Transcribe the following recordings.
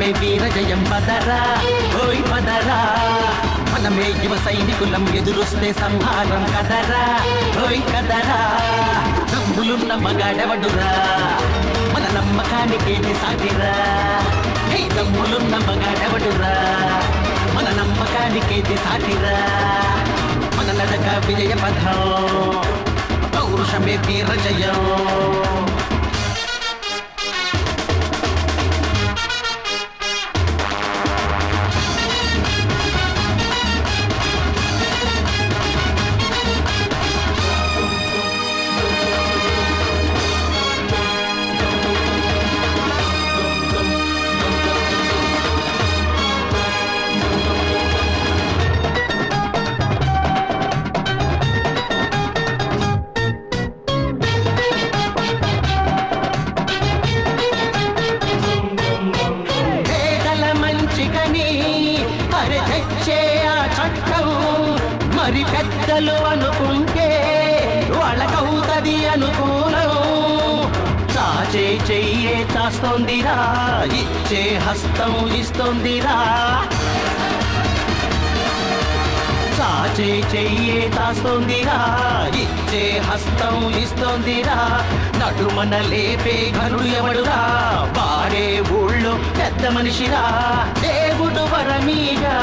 పౌరుషమే వీర జయం పదరా ఓయ్ పదరా మనమే యువ సైనికులం ఎదురొస్తే సంహారం కదరా ఓయ్ కదరా దమ్ములున్న మగాడెవడురా మన నమ్మకానికేది సాటిరా హే దమ్ములున్న మగాడెవడురా మన నమ్మకానికేది సాటిరా మన నడక విజయ పథం పౌరుషమే వీర జయం మరి పెద్దలు అనుకుంటే వాళ్ళకవుతది అనుకూలం చాచే చెయ్యే చాస్తోందిరా ఇచ్చే హస్తం ఇస్తోందిరా చాచే చెయ్యే చాస్తోందిరా ఇచ్చే హస్తం ఇస్తోందిరా నడుమన లేపే ఘనుడు ఎవడురా వాడే ఊళ్ళో పెద్ద మనిషిరా దేవుడు వరమీగా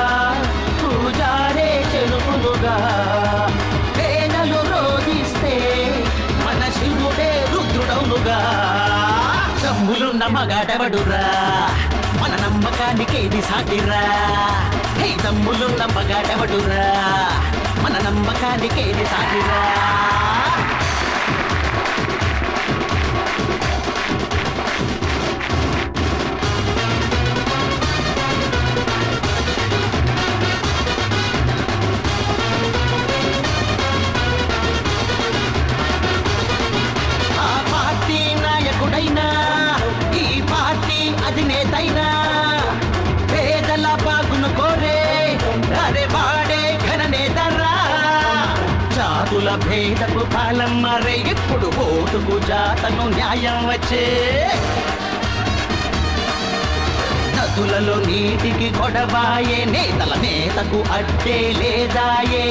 పూజారే చెలుపులుగా పేదలు రోధిస్తే మన శివుడే రుద్రుడవులుగా దమ్ములున్న మగాడెవడురా మన నమ్మకానికేది సాటిరా హే దమ్ములున్న మగాడెవడురా మన నమ్మకానికేది సాటిరా ఈ పార్టీ అధినేతైనా పేదల బాగును కోరే అరే వాడే ఘననేతరా జాతుల భేదపు కాలం మరే ఇప్పుడు ఓటుకు జాతను న్యాయం వచ్చే నదులలో నీటికి గొడవాయే నేతల నేతకు అడ్డే లేదాయే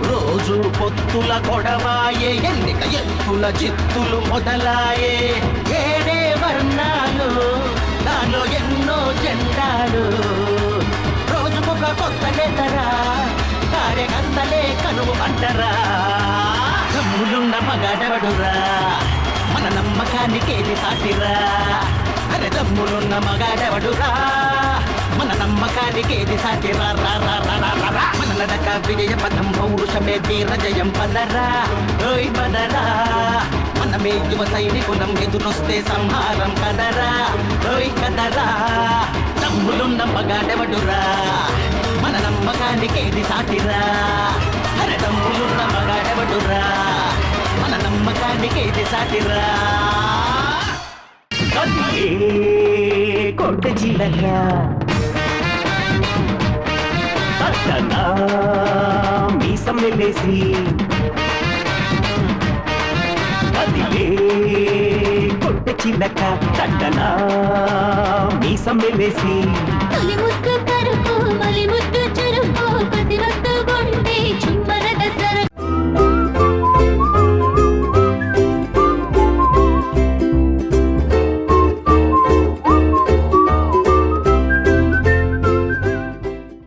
రోజు పొత్తుల గొడవాయే ఎన్నిక ఎత్తుల చిత్తులు మొదలాయే ఏడే వర్ణాలు దానిలో ఎన్నో జెండాలు రోజుకొక కొత్త నేతరా కార్యకర్తలే కనువు అంటరా దమ్ములున్న మగాడెవడురా మన నమ్మకానికేది సాటిరా అరే దమ్ములున్న మగాడెవడురా మన నమ్మకానికేది సాటిరా మన నడక విజయ పథం పౌరుషమే వీర జయం పదరా ఓయ్ పదరా మనమే యువ సైనికులం ఎదురొస్తే సంహారం కదరా ఓయ్ కదరా దమ్ములున్న మగాడెవడురా మన నమ్మకానికేది సాటిరా అరే దమ్ములున్న మగాడెవడురా మన నమ్మకానికేది సాటిరా కొట్ట చిలక పట్టనా మీసం వెళ్ళేసి అదిలే కొట్ట చిలక పట్టనా మీసం వెళ్ళేసి ముద్దు కరుపు ముద్దు